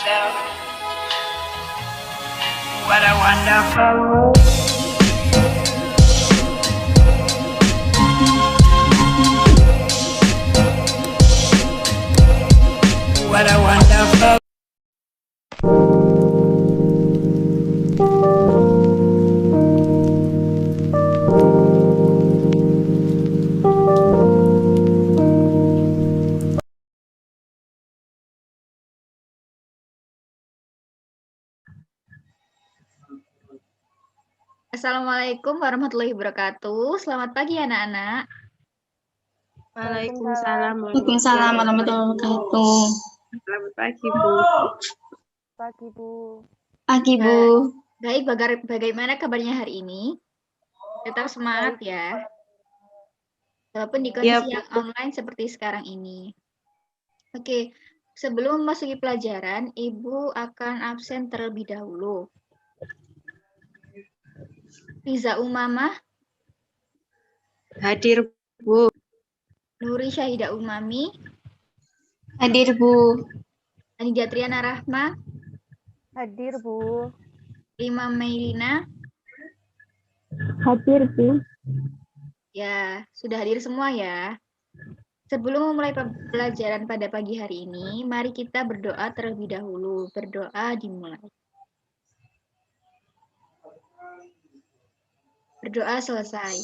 myself. What a wonderful world. What a wonderful. Assalamualaikum warahmatullahi wabarakatuh. Selamat pagi anak-anak. Waalaikumsalam warahmatullahi wabarakatuh. Selamat pagi, Bu. Pagi, Bu. Pagi, Bu. Baik, bagaimana kabarnya hari ini? Tetap semangat ya. Walaupun di kondisi yang online seperti sekarang ini. Oke, sebelum memasuki pelajaran, Ibu akan absen terlebih dahulu. Riza Umamah. Hadir, Bu. Nuri Syahidah Umami. Hadir, Bu. Anida Triana Rahma. Hadir, Bu. Rima Meilina. Hadir, Bu. Ya, sudah hadir semua ya. Sebelum memulai pelajaran pada pagi hari ini, mari kita berdoa terlebih dahulu. Berdoa dimulai. Berdoa selesai.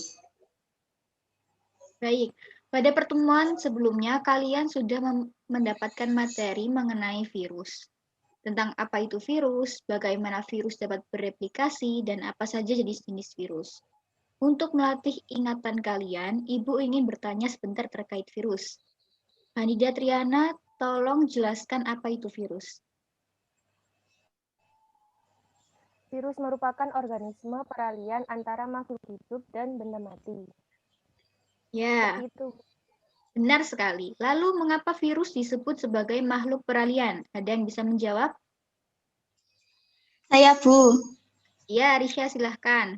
Baik, pada pertemuan sebelumnya kalian sudah mendapatkan materi mengenai virus. Tentang apa itu virus, bagaimana virus dapat bereplikasi, dan apa saja jenis-jenis virus. Untuk melatih ingatan kalian, Ibu ingin bertanya sebentar terkait virus. Hanida Triana, tolong jelaskan apa itu virus. Virus merupakan organisme peralihan antara makhluk hidup dan benda mati. Ya, itu. Benar sekali. Lalu mengapa virus disebut sebagai makhluk peralihan? Ada yang bisa menjawab? Saya, Bu. Ya, Risha silahkan.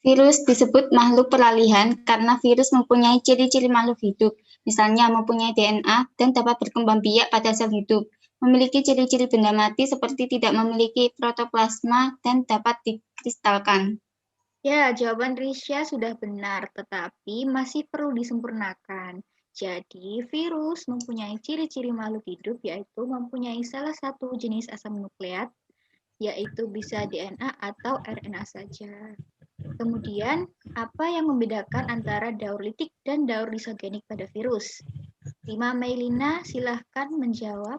Virus disebut makhluk peralihan karena virus mempunyai ciri-ciri makhluk hidup, misalnya mempunyai DNA dan dapat berkembang biak pada sel hidup, memiliki ciri-ciri benda mati seperti tidak memiliki protoplasma dan dapat dikristalkan. Ya, jawaban Risha sudah benar, tetapi masih perlu disempurnakan. Jadi, virus mempunyai ciri-ciri makhluk hidup, yaitu mempunyai salah satu jenis asam nukleat, yaitu bisa DNA atau RNA saja. Kemudian, apa yang membedakan antara daur litik dan daur lisogenik pada virus? Rima Meilina, silahkan menjawab.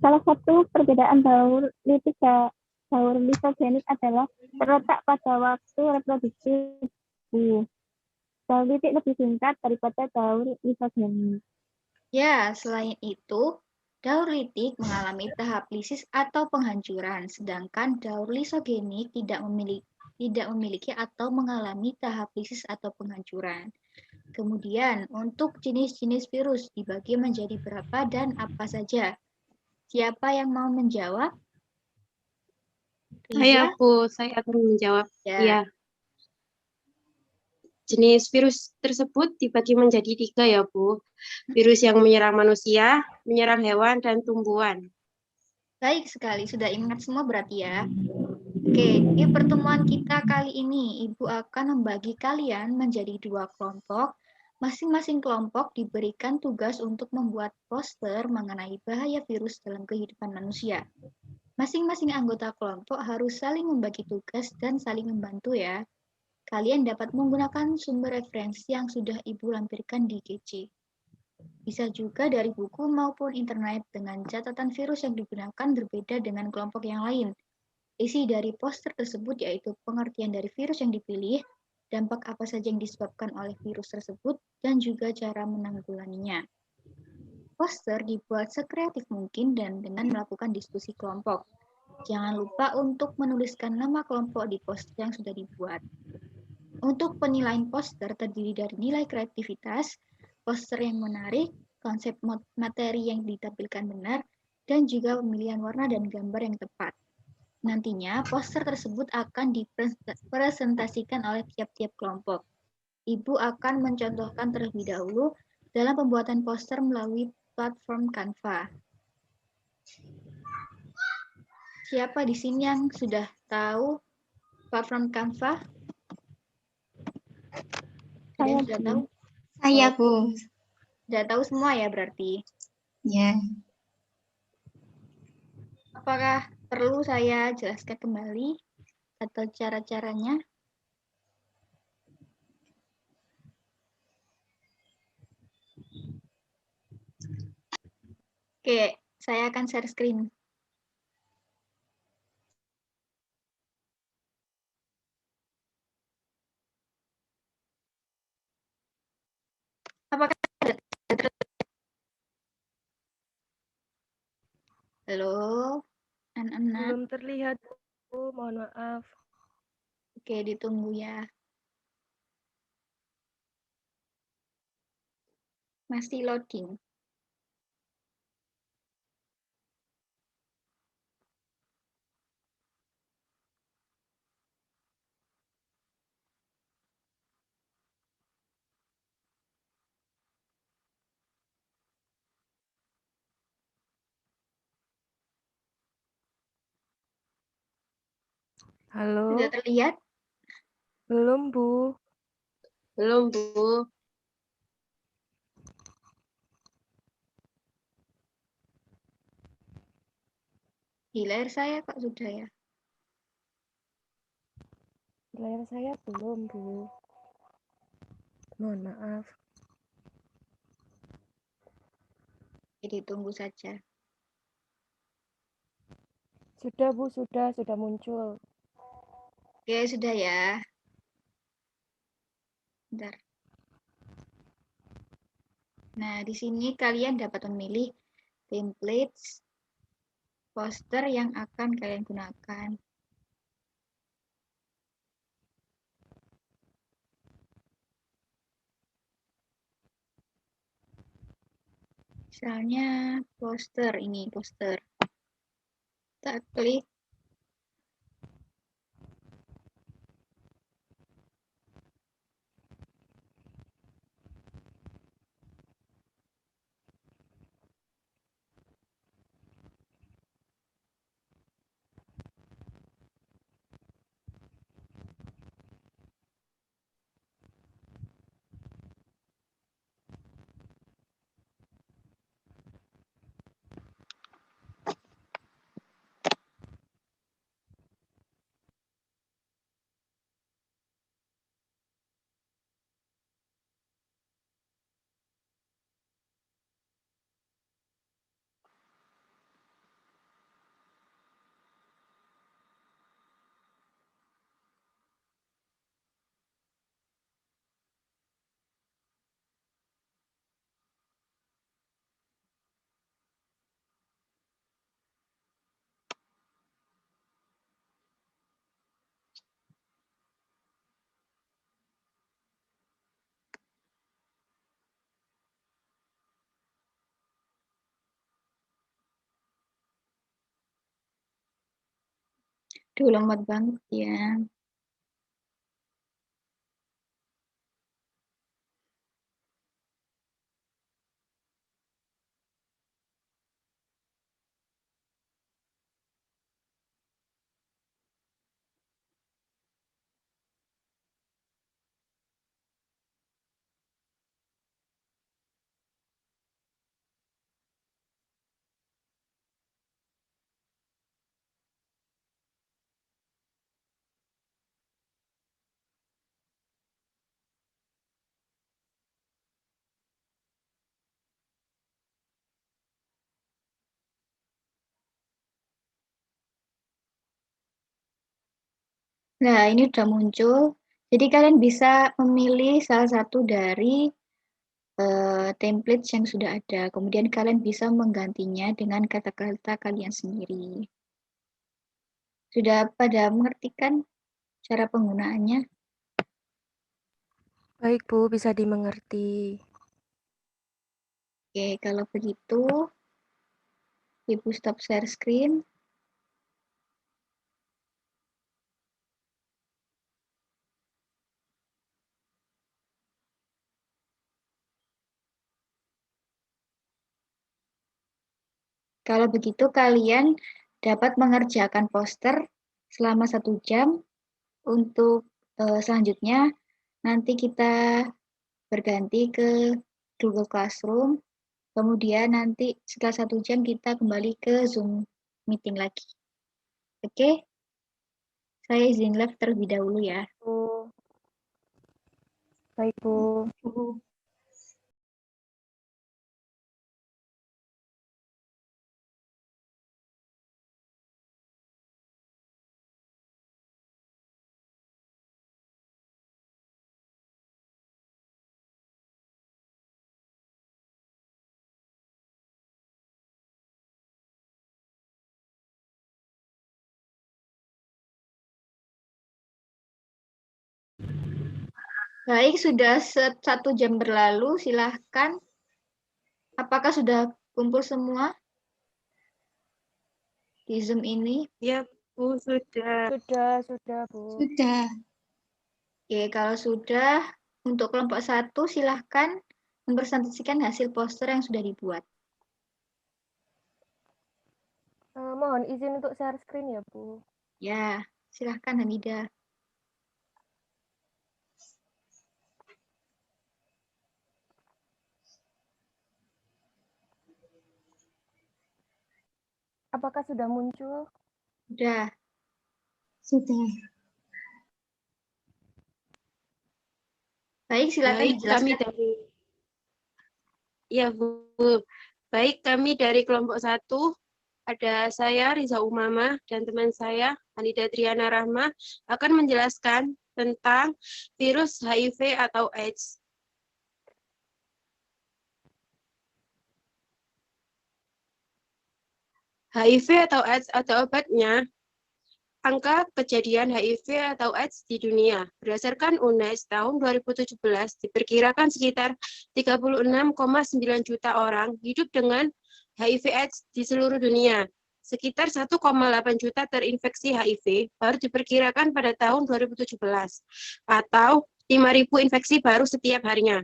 Salah satu perbedaan daur litik dan daur lisogenik adalah terletak pada waktu reproduksi. Daur litik lebih singkat daripada daur lisogenik. Ya, selain itu, daur litik mengalami tahap lisis atau penghancuran, sedangkan daur lisogenik tidak memiliki atau mengalami tahap lisis atau penghancuran. Kemudian, untuk jenis-jenis virus dibagi menjadi berapa dan apa saja? Siapa yang mau menjawab? Saya, Bu. Saya akan menjawab. Ya. Jenis virus tersebut dibagi menjadi 3 ya, Bu. Virus yang menyerang manusia, menyerang hewan, dan tumbuhan. Baik sekali, sudah ingat semua berarti ya. Oke, di pertemuan kita kali ini, Ibu akan membagi kalian menjadi 2 kelompok. Masing-masing kelompok diberikan tugas untuk membuat poster mengenai bahaya virus dalam kehidupan manusia. Masing-masing anggota kelompok harus saling membagi tugas dan saling membantu ya. Kalian dapat menggunakan sumber referensi yang sudah Ibu lampirkan di GC. Bisa juga dari buku maupun internet dengan catatan virus yang digunakan berbeda dengan kelompok yang lain. Isi dari poster tersebut yaitu pengertian dari virus yang dipilih, dampak apa saja yang disebabkan oleh virus tersebut, dan juga cara menanggulanginya. Poster dibuat sekreatif mungkin dan dengan melakukan diskusi kelompok. Jangan lupa untuk menuliskan nama kelompok di poster yang sudah dibuat. Untuk penilaian poster terdiri dari nilai kreativitas, poster yang menarik, konsep materi yang ditampilkan benar, dan juga pemilihan warna dan gambar yang tepat. Nantinya, poster tersebut akan dipresentasikan oleh tiap-tiap kelompok. Ibu akan mencontohkan terlebih dahulu dalam pembuatan poster melalui platform Canva. Siapa di sini yang sudah tahu platform Canva? Ada yang sudah tahu? Saya, Bu. Sudah tahu semua ya berarti. Ya. Apakah perlu saya jelaskan kembali atau cara-caranya? Oke, saya akan share screen. Apakah halo, anak-anak? Belum terlihat, Bu. Mohon maaf. Oke, ditunggu ya. Masih loading. Halo. Sudah terlihat? Belum, Bu. Belum, Bu. Di layar saya kok sudah ya. Di layar saya belum, Bu. Mohon maaf. Jadi tunggu saja. Sudah, Bu. Sudah muncul. Oke, sudah ya. Bentar. Nah, di sini kalian dapat memilih templates poster yang akan kalian gunakan. Misalnya poster ini, poster. Kita klik. Duh, lambat banget ya. Nah, ini sudah muncul. Jadi kalian bisa memilih salah satu dari template yang sudah ada. Kemudian kalian bisa menggantinya dengan kata-kata kalian sendiri. Sudah pada mengerti kan cara penggunaannya? Baik, Bu. Bisa dimengerti. Oke, kalau begitu, Ibu stop share screen. Kalau begitu kalian dapat mengerjakan poster selama 1 jam. Untuk selanjutnya nanti kita berganti ke Google Classroom. Kemudian nanti setelah 1 jam kita kembali ke Zoom meeting lagi. Oke? Saya izin live terlebih dahulu ya. Bu. Baik, Bu. Baik, sudah 1 jam berlalu. Silahkan. Apakah sudah kumpul semua di Zoom ini? Ya, Bu, sudah. Sudah, Bu. Sudah. Oke, kalau sudah, untuk kelompok 1 silahkan mempresentasikan hasil poster yang sudah dibuat. Mohon izin untuk share screen ya, Bu. Ya, silahkan Hamidah. Apakah sudah muncul? Sudah. Sudah. Baik, silakan Baik, kami dijelaskan. dari Ya, Bu. Baik, kami dari kelompok 1 ada saya Riza Umama dan teman saya Hanida Triana Rahma akan menjelaskan tentang virus HIV atau AIDS. HIV atau AIDS atau obatnya, angka kejadian HIV atau AIDS di dunia berdasarkan UNAIDS tahun 2017 diperkirakan sekitar 36,9 juta orang hidup dengan HIV/AIDS di seluruh dunia. Sekitar 1,8 juta terinfeksi HIV baru diperkirakan pada tahun 2017 atau 5.000 infeksi baru setiap harinya.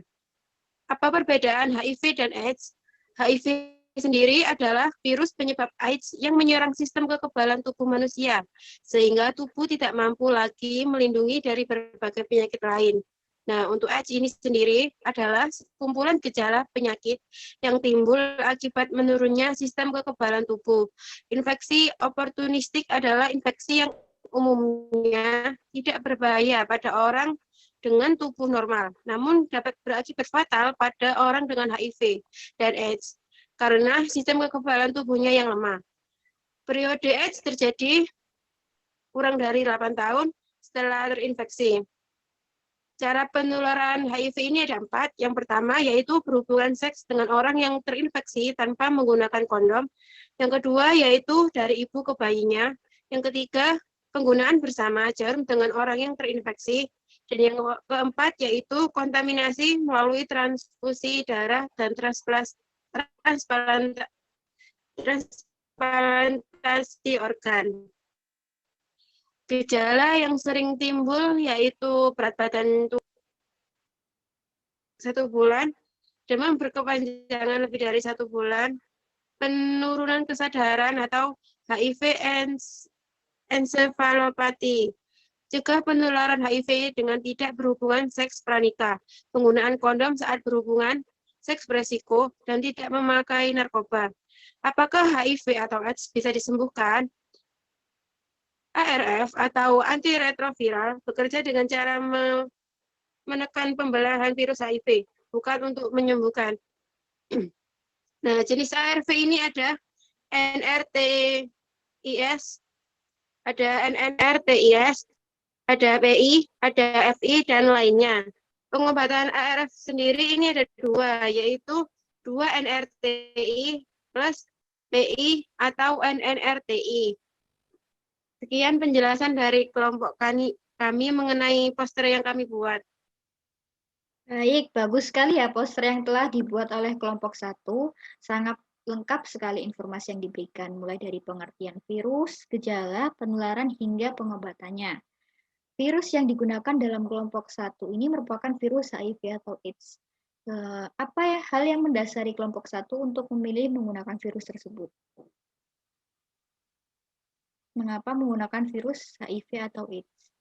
Apa perbedaan HIV dan AIDS? HIV sendiri adalah virus penyebab AIDS yang menyerang sistem kekebalan tubuh manusia, sehingga tubuh tidak mampu lagi melindungi dari berbagai penyakit lain. Nah, untuk AIDS ini sendiri adalah kumpulan gejala penyakit yang timbul akibat menurunnya sistem kekebalan tubuh. Infeksi oportunistik adalah infeksi yang umumnya tidak berbahaya pada orang dengan tubuh normal, namun dapat berakibat fatal pada orang dengan HIV dan AIDS karena sistem kekebalan tubuhnya yang lemah. Periode AIDS terjadi kurang dari 8 tahun setelah terinfeksi. Cara penularan HIV ini ada 4. Yang pertama yaitu berhubungan seks dengan orang yang terinfeksi tanpa menggunakan kondom. Yang kedua yaitu dari ibu ke bayinya. Yang ketiga, penggunaan bersama jarum dengan orang yang terinfeksi. Dan yang keempat yaitu kontaminasi melalui transfusi darah dan transplantasi organ. Gejala yang sering timbul yaitu berat badan 1 bulan, demam berkepanjangan lebih dari 1 bulan, penurunan kesadaran atau HIV encephalopathy. Cegah penularan HIV dengan tidak berhubungan seks pranikah, penggunaan kondom saat berhubungan seks beresiko, dan tidak memakai narkoba. Apakah HIV atau AIDS bisa disembuhkan? ARF atau antiretroviral bekerja dengan cara menekan pembelahan virus HIV, bukan untuk menyembuhkan. Nah, jenis ARV ini ada NRTIS, ada NNRTIS, ada PI, ada FI, dan lainnya. Pengobatan ARF sendiri ini ada 2, yaitu 2 NRTI plus PI atau NNRTI. Sekian penjelasan dari kelompok kami mengenai poster yang kami buat. Baik, bagus sekali ya poster yang telah dibuat oleh kelompok 1. Sangat lengkap sekali informasi yang diberikan, mulai dari pengertian virus, gejala, penularan, hingga pengobatannya. Virus yang digunakan dalam kelompok 1 ini merupakan virus HIV atau AIDS. Apa ya hal yang mendasari kelompok 1 untuk memilih menggunakan virus tersebut? Mengapa menggunakan virus HIV atau AIDS?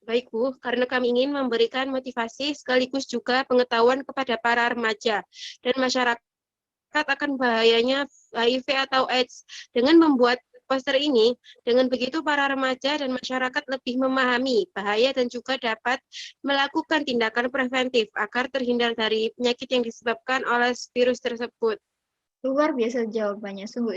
Baik, Bu, karena kami ingin memberikan motivasi sekaligus juga pengetahuan kepada para remaja dan masyarakat akan bahayanya HIV atau AIDS. Dengan membuat poster ini, dengan begitu para remaja dan masyarakat lebih memahami bahaya dan juga dapat melakukan tindakan preventif agar terhindar dari penyakit yang disebabkan oleh virus tersebut. Luar biasa jawabannya, sungguh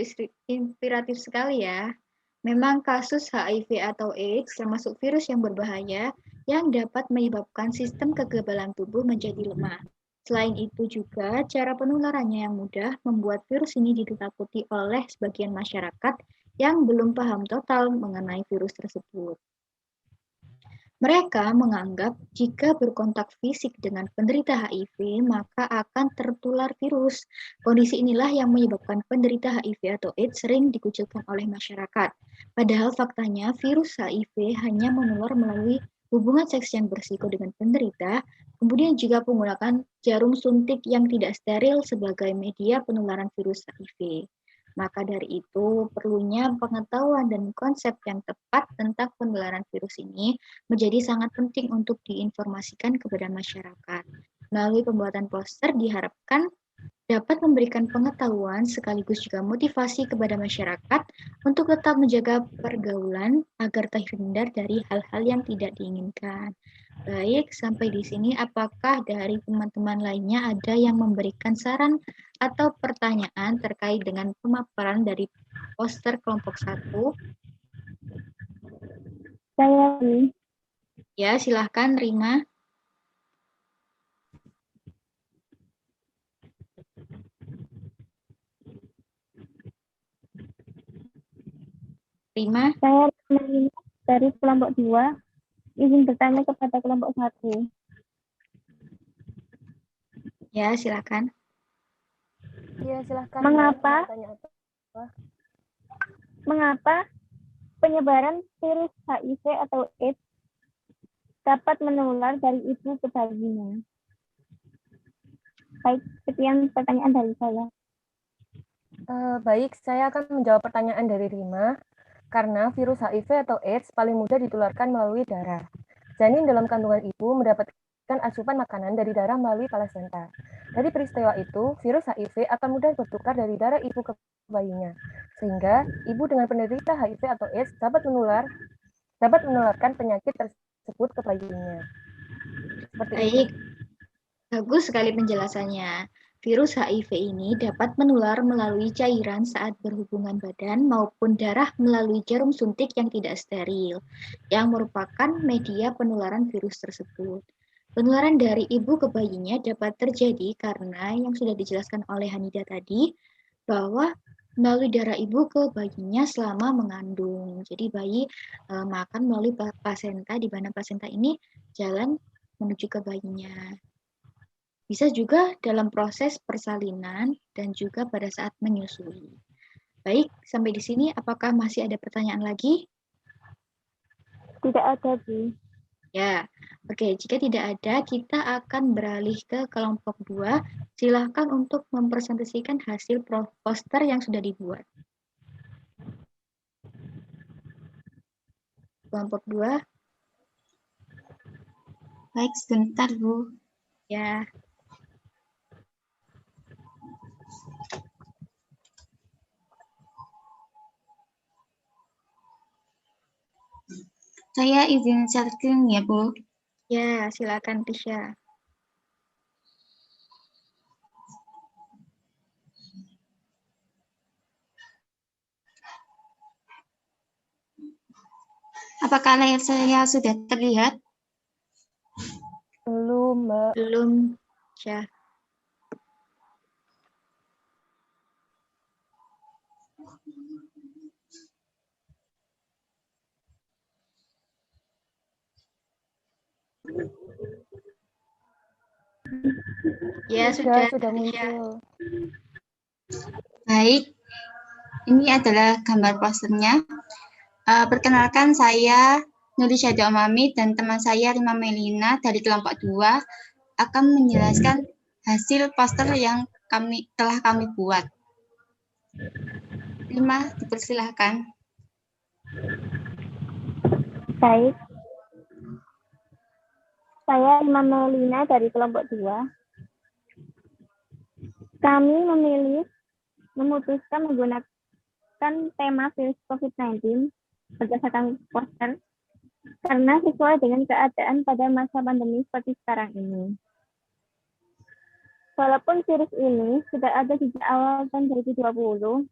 inspiratif sekali ya. Memang kasus HIV atau AIDS termasuk virus yang berbahaya yang dapat menyebabkan sistem kekebalan tubuh menjadi lemah. Selain itu juga cara penularannya yang mudah membuat virus ini ditakuti oleh sebagian masyarakat yang belum paham total mengenai virus tersebut. Mereka menganggap jika berkontak fisik dengan penderita HIV, maka akan tertular virus. Kondisi inilah yang menyebabkan penderita HIV atau AIDS sering dikucilkan oleh masyarakat. Padahal faktanya virus HIV hanya menular melalui hubungan seks yang bersiko dengan penderita, kemudian juga menggunakan jarum suntik yang tidak steril sebagai media penularan virus HIV. Maka dari itu, perlunya pengetahuan dan konsep yang tepat tentang penularan virus ini menjadi sangat penting untuk diinformasikan kepada masyarakat. Melalui pembuatan poster diharapkan dapat memberikan pengetahuan sekaligus juga motivasi kepada masyarakat untuk tetap menjaga pergaulan agar terhindar dari hal-hal yang tidak diinginkan. Baik, sampai di sini apakah dari teman-teman lainnya ada yang memberikan saran atau pertanyaan terkait dengan pemaparan dari poster kelompok 1? Saya Ya, silahkan Rima. Rima, saya dari kelompok 2 izin bertanya kepada kelompok 1. ya silahkan. Iya, silahkan. Mengapa? Mau tanya apa? Mengapa penyebaran virus HIV atau AIDS dapat menular dari ibu ke bayinya? Baik, sekian pertanyaan dari saya. Baik, saya akan menjawab pertanyaan dari Rima. Karena virus HIV atau AIDS paling mudah ditularkan melalui darah. Janin dalam kandungan ibu mendapatkan asupan makanan dari darah melalui plasenta. Dari peristiwa itu, virus HIV akan mudah bertukar dari darah ibu ke bayinya. Sehingga ibu dengan penderita HIV atau AIDS dapat menularkan penyakit tersebut ke bayinya. Seperti itu. Baik, bagus sekali penjelasannya. Virus HIV ini dapat menular melalui cairan saat berhubungan badan maupun darah melalui jarum suntik yang tidak steril, yang merupakan media penularan virus tersebut. Penularan dari ibu ke bayinya dapat terjadi karena yang sudah dijelaskan oleh Hanida tadi, bahwa melalui darah ibu ke bayinya selama mengandung. Jadi bayi makan melalui plasenta, di mana plasenta ini jalan menuju ke bayinya. Bisa juga dalam proses persalinan dan juga pada saat menyusui. Baik, sampai di sini apakah masih ada pertanyaan lagi? Tidak ada, Bu. Ya, oke. Jika tidak ada, kita akan beralih ke kelompok 2. Silakan untuk mempresentasikan hasil poster yang sudah dibuat. Kelompok 2. Baik, sebentar, Bu. Ya. Saya izin sharing ya, Bu. Ya, silakan Tisha. Apakah layar saya sudah terlihat? Belum, Mbak. Belum, Syah. Ya, sudah Sudah Tisha. muncul. Baik, ini adalah gambar posternya. Perkenalkan saya Nuri Syahda Omami dan teman saya Rima Melina dari kelompok 2 akan menjelaskan hasil poster yang telah kami buat. Rima, dipersilahkan. Baik. Saya Rima Melina dari kelompok 2. Kami memutuskan menggunakan tema virus COVID-19 berdasarkan poster karena sesuai dengan keadaan pada masa pandemi seperti sekarang ini. Walaupun virus ini sudah ada sejak awal tahun 2020,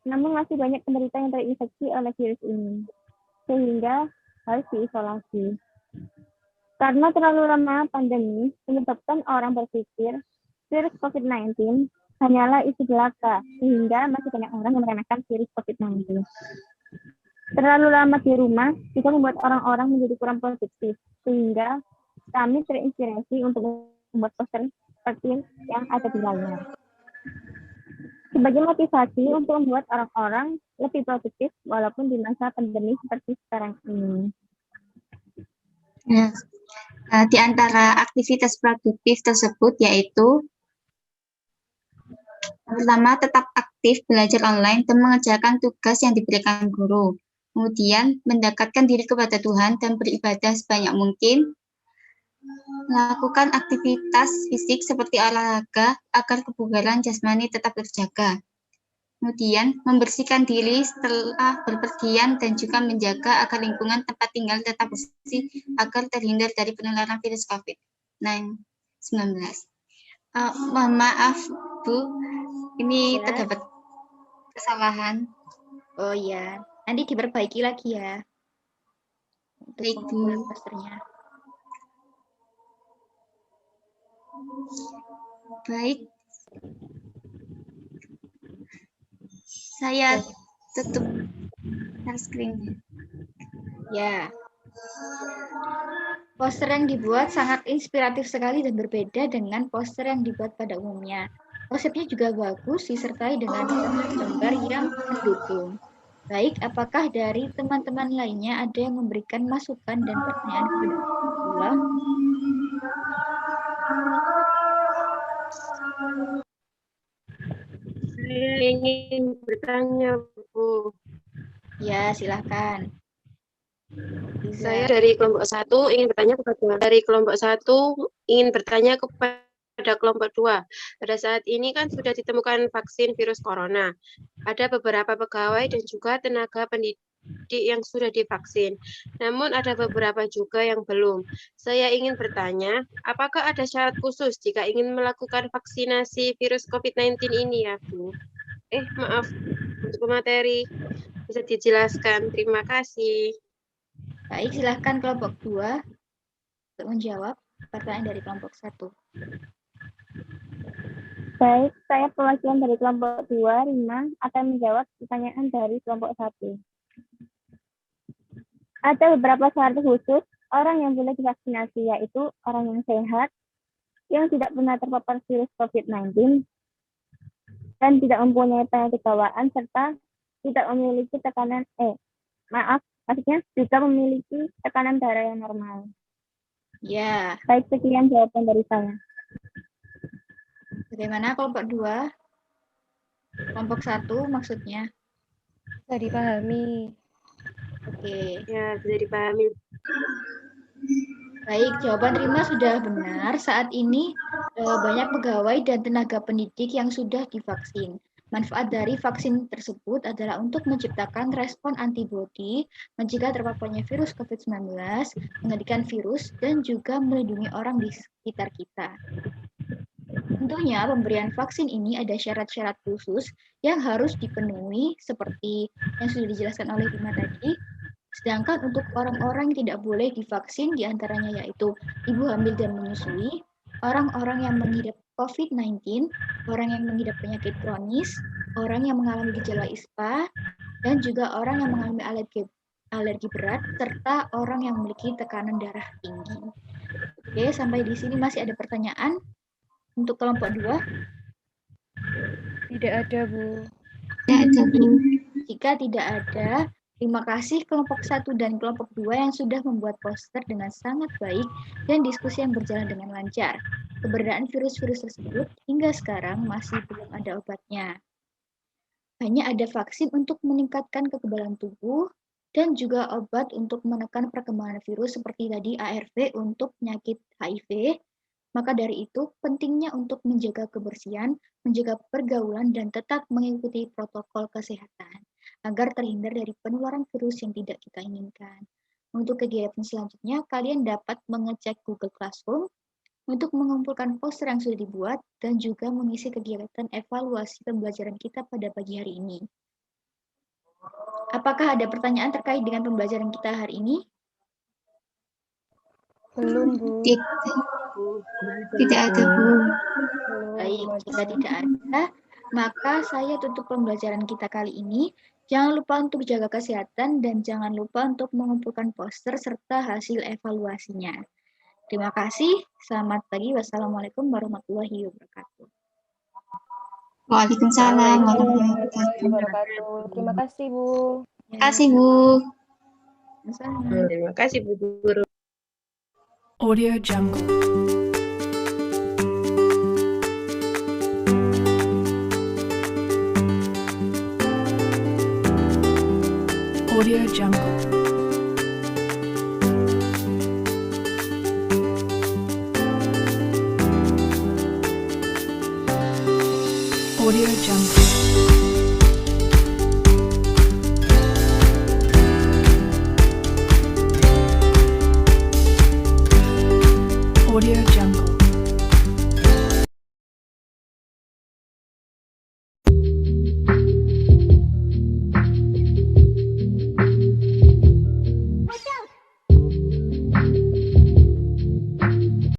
namun masih banyak penderita yang terinfeksi oleh virus ini, sehingga harus diisolasi. Karena terlalu lama pandemi menyebabkan orang berpikir virus COVID-19 hanyalah isu belaka, sehingga masih banyak orang yang meremehkan virus COVID-19. Terlalu lama di rumah juga membuat orang-orang menjadi kurang produktif, sehingga kami terinspirasi untuk membuat poster seperti yang ada di layar. Sebagai motivasi untuk membuat orang-orang lebih produktif walaupun di masa pandemi seperti sekarang ini. Ya. Di antara aktivitas produktif tersebut yaitu pertama, tetap aktif belajar online dan mengerjakan tugas yang diberikan guru. Kemudian, mendekatkan diri kepada Tuhan dan beribadah sebanyak mungkin. Melakukan aktivitas fisik seperti olahraga agar kebugaran jasmani tetap terjaga. Kemudian, membersihkan diri setelah berpergian dan juga menjaga agar lingkungan tempat tinggal tetap bersih agar terhindar dari penularan virus COVID-19. Mohon maaf, Bu, ini terdapat kesalahan. Oh iya, nanti diperbaiki lagi ya. Untuk Baik, Bu. pengumpulan posternya. Baik. Saya tutup screen-nya. Ya. Poster yang dibuat sangat inspiratif sekali dan berbeda dengan poster yang dibuat pada umumnya. Konsepnya juga bagus, disertai dengan gambar yang mendukung. Baik, apakah dari teman-teman lainnya ada yang memberikan masukan dan pertanyaan kepada kedua? Saya ingin bertanya, Bu. Ya, silahkan. Saya dari kelompok 1 ingin bertanya kepada kelompok 2. Pada saat ini kan sudah ditemukan vaksin virus corona. Ada beberapa pegawai dan juga tenaga pendidik yang sudah divaksin. Namun ada beberapa juga yang belum. Saya ingin bertanya, apakah ada syarat khusus jika ingin melakukan vaksinasi virus COVID-19 ini ya, Bu? Maaf, untuk materi bisa dijelaskan. Terima kasih. Baik, silahkan kelompok 2 untuk menjawab pertanyaan dari kelompok 1. Baik, saya perwakilan dari kelompok 2, Rima, akan menjawab pertanyaan dari kelompok 1. Ada beberapa syarat khusus orang yang boleh divaksinasi, yaitu orang yang sehat, yang tidak pernah terpapar virus COVID-19, dan tidak mempunyai penyakit bawaan, serta tidak memiliki juga memiliki tekanan darah yang normal. Ya. Baik, sekian jawaban dari saya. Bagaimana kelompok 2? Kelompok 1 maksudnya? Bisa dipahami. Oke. Ya, bisa dipahami. Baik, jawaban Rima sudah benar. Saat ini banyak pegawai dan tenaga pendidik yang sudah divaksin. Manfaat dari vaksin tersebut adalah untuk menciptakan respon antibodi, mencegah terpaparnya virus COVID-19, menghentikan virus, dan juga melindungi orang di sekitar kita. Tentunya pemberian vaksin ini ada syarat-syarat khusus yang harus dipenuhi seperti yang sudah dijelaskan oleh Rima tadi. Sedangkan untuk orang-orang yang tidak boleh divaksin diantaranya yaitu ibu hamil dan menyusui, orang-orang yang mengidap COVID-19, orang yang mengidap penyakit kronis, orang yang mengalami gejala ISPA, dan juga orang yang mengalami alergi berat, serta orang yang memiliki tekanan darah tinggi. Oke, sampai di sini masih ada pertanyaan untuk kelompok 2? Tidak ada, Bu. Tidak ada, Bu. Jika tidak ada, Terima kasih kelompok 1 dan kelompok 2 yang sudah membuat poster dengan sangat baik dan diskusi yang berjalan dengan lancar. Keberadaan virus-virus tersebut hingga sekarang masih belum ada obatnya. Hanya ada vaksin untuk meningkatkan kekebalan tubuh dan juga obat untuk menekan perkembangan virus seperti tadi ARV untuk penyakit HIV. Maka dari itu, pentingnya untuk menjaga kebersihan, menjaga pergaulan, dan tetap mengikuti protokol kesehatan agar terhindar dari penularan virus yang tidak kita inginkan. Untuk kegiatan selanjutnya, kalian dapat mengecek Google Classroom untuk mengumpulkan poster yang sudah dibuat dan juga mengisi kegiatan evaluasi pembelajaran kita pada pagi hari ini. Apakah ada pertanyaan terkait dengan pembelajaran kita hari ini? Belum, Bu. Tidak ada, Bu. Baik, jika tidak ada, maka saya tutup pembelajaran kita kali ini. Jangan lupa untuk jaga kesehatan dan jangan lupa untuk mengumpulkan poster serta hasil evaluasinya. Terima kasih. Selamat pagi. Wassalamualaikum warahmatullahi wabarakatuh. Waalaikumsalam warahmatullahi Warahmatullahi wabarakatuh. wabarakatuh. Terima kasih, Bu. Terima kasih, Bu. Sama-sama. Terima kasih Bu Guru. Audio Jungle. Audio Jungle. Audio Jungle.